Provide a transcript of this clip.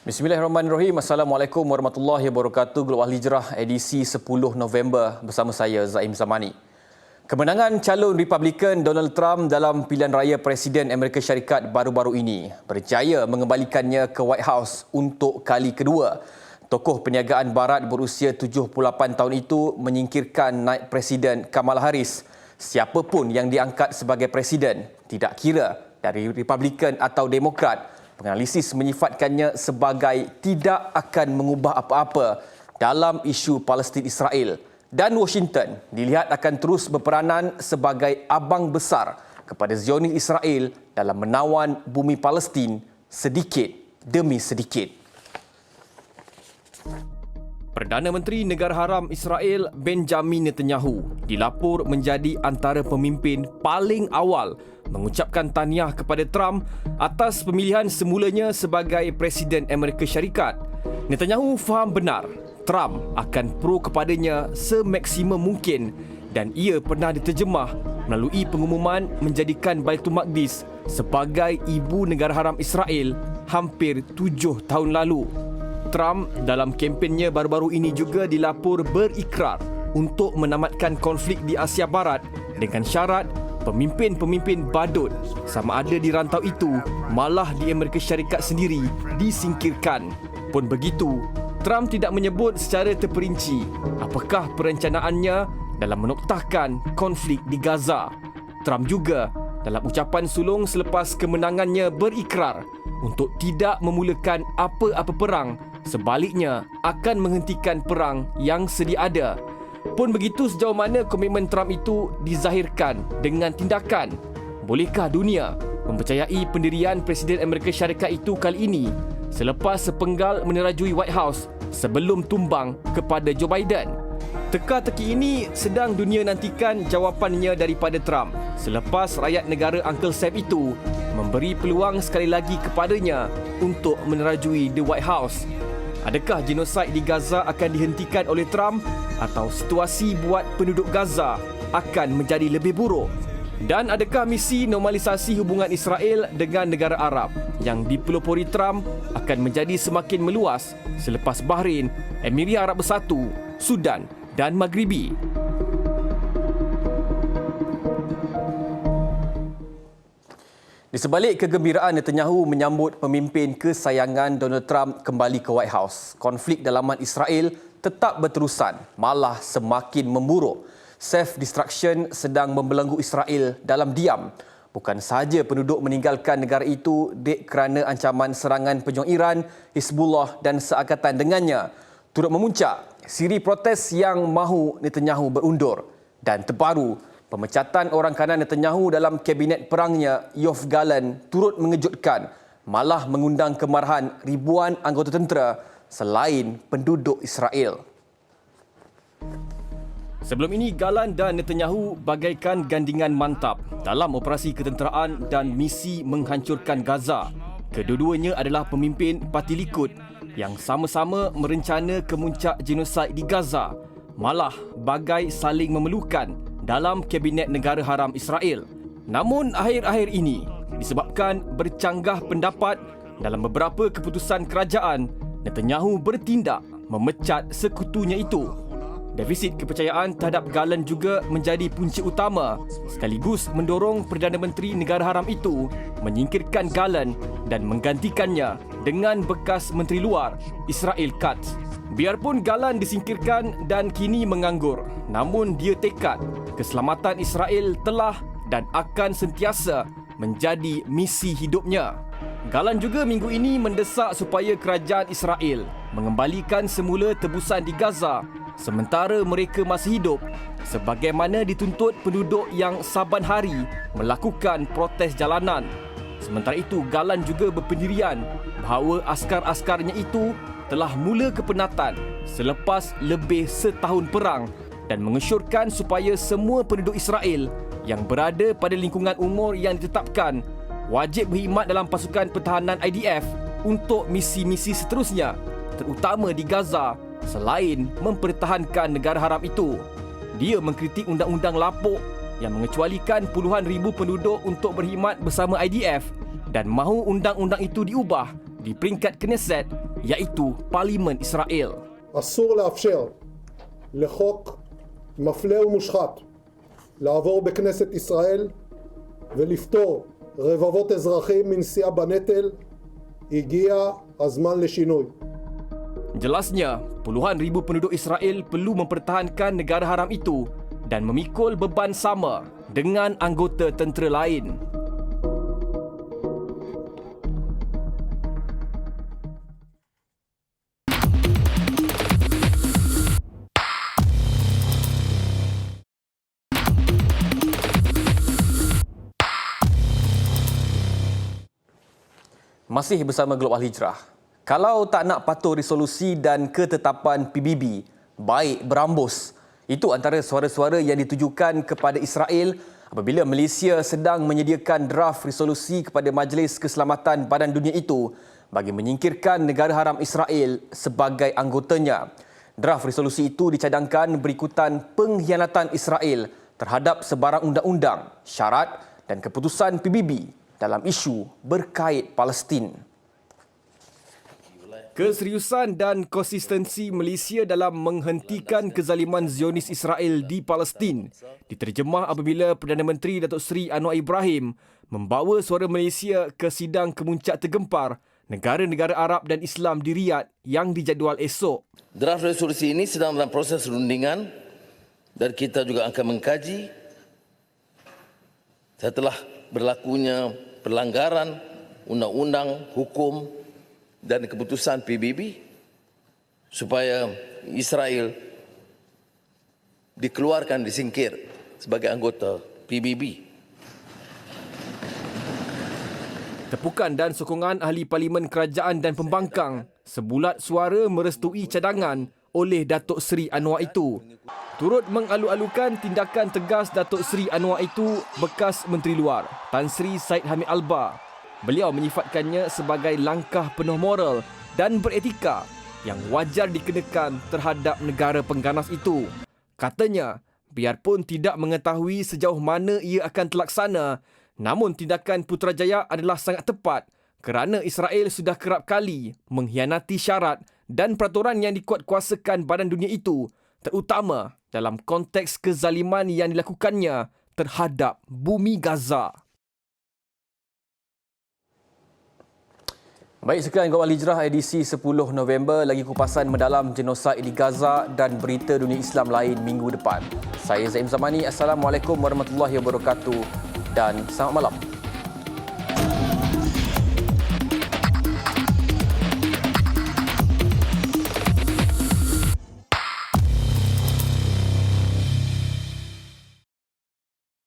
Bismillahirrahmanirrahim. Assalamualaikum warahmatullahi wabarakatuh. Global Hijrah edisi 10 November bersama saya Zaim Zamani. Kemenangan calon Republikan Donald Trump dalam pilihan raya Presiden Amerika Syarikat baru-baru ini berjaya mengembalikannya ke White House untuk kali kedua. Tokoh perniagaan barat berusia 78 tahun itu menyingkirkan naib Presiden Kamala Harris. Siapapun yang diangkat sebagai presiden, tidak kira dari Republikan atau Demokrat, penganalisis menyifatkannya sebagai tidak akan mengubah apa-apa dalam isu Palestin Israel, dan Washington dilihat akan terus berperanan sebagai abang besar kepada Zionis Israel dalam menawan bumi Palestin sedikit demi sedikit. Perdana Menteri Negara Haram Israel Benjamin Netanyahu dilapor menjadi antara pemimpin paling awal mengucapkan tahniah kepada Trump atas pemilihan semulanya sebagai Presiden Amerika Syarikat. Netanyahu faham benar Trump akan pro kepadanya semaksimum mungkin dan ia pernah diterjemah melalui pengumuman menjadikan Baitul Maqdis sebagai ibu negara haram Israel hampir 7 tahun lalu. Trump dalam kempennya baru-baru ini juga dilapor berikrar untuk menamatkan konflik di Asia Barat dengan syarat pemimpin-pemimpin badut sama ada di rantau itu malah di Amerika Syarikat sendiri disingkirkan. Pun begitu, Trump tidak menyebut secara terperinci apakah perencanaannya dalam menoktahkan konflik di Gaza. Trump juga dalam ucapan sulung selepas kemenangannya berikrar untuk tidak memulakan apa-apa perang, sebaliknya akan menghentikan perang yang sedia ada. Pun begitu, sejauh mana komitmen Trump itu dizahirkan dengan tindakan? Bolehkah dunia mempercayai pendirian Presiden Amerika Syarikat itu kali ini selepas sepenggal menerajui White House sebelum tumbang kepada Joe Biden? Teka-teki ini sedang dunia nantikan jawapannya daripada Trump selepas rakyat negara Uncle Sam itu memberi peluang sekali lagi kepadanya untuk menerajui The White House. Adakah genosid di Gaza akan dihentikan oleh Trump atau situasi buat penduduk Gaza akan menjadi lebih buruk? Dan adakah misi normalisasi hubungan Israel dengan negara Arab yang dipelopori Trump akan menjadi semakin meluas selepas Bahrain, Emirat Arab Bersatu, Sudan dan Maghribi? Di sebalik kegembiraan Netanyahu menyambut pemimpin kesayangan Donald Trump kembali ke White House, konflik dalaman Israel tetap berterusan, malah semakin memburuk. Self-destruction sedang membelenggu Israel dalam diam. Bukan sahaja penduduk meninggalkan negara itu kerana ancaman serangan pejuang Iran, Hizbullah dan seangkatan dengannya. Turut memuncak siri protes yang mahu Netanyahu berundur. Dan terbaru, pemecatan orang kanan Netanyahu dalam kabinet perangnya, Yoav Gallant, turut mengejutkan, malah mengundang kemarahan ribuan anggota tentera selain penduduk Israel. Sebelum ini, Gallant dan Netanyahu bagaikan gandingan mantap dalam operasi ketenteraan dan misi menghancurkan Gaza. Kedua-duanya adalah pemimpin Parti Likud yang sama-sama merencana kemuncak genosid di Gaza, malah bagai saling memerlukan dalam Kabinet Negara Haram Israel. Namun akhir-akhir ini, disebabkan bercanggah pendapat dalam beberapa keputusan kerajaan, Netanyahu bertindak memecat sekutunya itu. Defisit kepercayaan terhadap Gallant juga menjadi punca utama sekaligus mendorong Perdana Menteri Negara Haram itu menyingkirkan Gallant dan menggantikannya dengan bekas Menteri Luar Israel Katz. Biarpun Gallant disingkirkan dan kini menganggur, namun dia tekad keselamatan Israel telah dan akan sentiasa menjadi misi hidupnya. Gallant juga minggu ini mendesak supaya kerajaan Israel mengembalikan semula tebusan di Gaza sementara mereka masih hidup, sebagaimana dituntut penduduk yang saban hari melakukan protes jalanan. Sementara itu, Gallant juga berpendirian bahawa askar-askarnya itu telah mula kepenatan selepas lebih setahun perang dan mengesyorkan supaya semua penduduk Israel yang berada pada lingkungan umur yang ditetapkan wajib berkhidmat dalam pasukan pertahanan IDF untuk misi-misi seterusnya, terutama di Gaza, selain mempertahankan negara haram itu. Dia mengkritik undang-undang lapuk yang mengecualikan puluhan ribu penduduk untuk berkhidmat bersama IDF dan mahu undang-undang itu diubah di peringkat Knesset iaitu Parlimen Israel. אסור לאפשר לחוק מפלה ומושחת לעבור בכנסת ישראל ולפטור רבבות אזרחים מנשיאה בנטל. הגיע הזמן לשינוי. Jelasnya, puluhan ribu penduduk Israel perlu mempertahankan negara haram itu dan memikul beban sama dengan anggota tentera lain. Masih bersama Glob Al-Hijrah. Kalau tak nak patuh resolusi dan ketetapan PBB, baik berambus. Itu antara suara-suara yang ditujukan kepada Israel apabila Malaysia sedang menyediakan draft resolusi kepada Majlis Keselamatan Badan Dunia itu bagi menyingkirkan negara haram Israel sebagai anggotanya. Draft resolusi itu dicadangkan berikutan pengkhianatan Israel terhadap sebarang undang-undang, syarat dan keputusan PBB dalam isu berkait Palestin. Keseriusan dan konsistensi Malaysia dalam menghentikan kezaliman Zionis Israel di Palestin diterjemah apabila Perdana Menteri Datuk Seri Anwar Ibrahim membawa suara Malaysia ke sidang kemuncak tergempar negara-negara Arab dan Islam di Riyadh yang dijadual esok. Draft resolusi ini sedang dalam proses rundingan dan kita juga akan mengkaji setelah berlakunya pelanggaran undang-undang, hukum dan keputusan PBB supaya Israel dikeluarkan, disingkir sebagai anggota PBB. Tepukan dan sokongan ahli Parlimen Kerajaan dan Pembangkang sebulat suara merestui cadangan oleh Datuk Seri Anwar itu. Turut mengalu-alukan tindakan tegas Datuk Seri Anwar itu bekas Menteri Luar, Tan Sri Syed Hamid Albar. Beliau menyifatkannya sebagai langkah penuh moral dan beretika yang wajar dikenakan terhadap negara pengganas itu. Katanya, biarpun tidak mengetahui sejauh mana ia akan terlaksana, namun tindakan Putrajaya adalah sangat tepat kerana Israel sudah kerap kali mengkhianati syarat dan peraturan yang dikuatkuasakan Badan Dunia itu, terutama dalam konteks kezaliman yang dilakukannya terhadap bumi Gaza. Baik, sekian Glob Al-Hijrah edisi 10 November. Lagi kupasan mendalam genosid di Gaza dan berita dunia Islam lain minggu depan. Saya Zaim Zamani. Assalamualaikum warahmatullahi wabarakatuh dan selamat malam.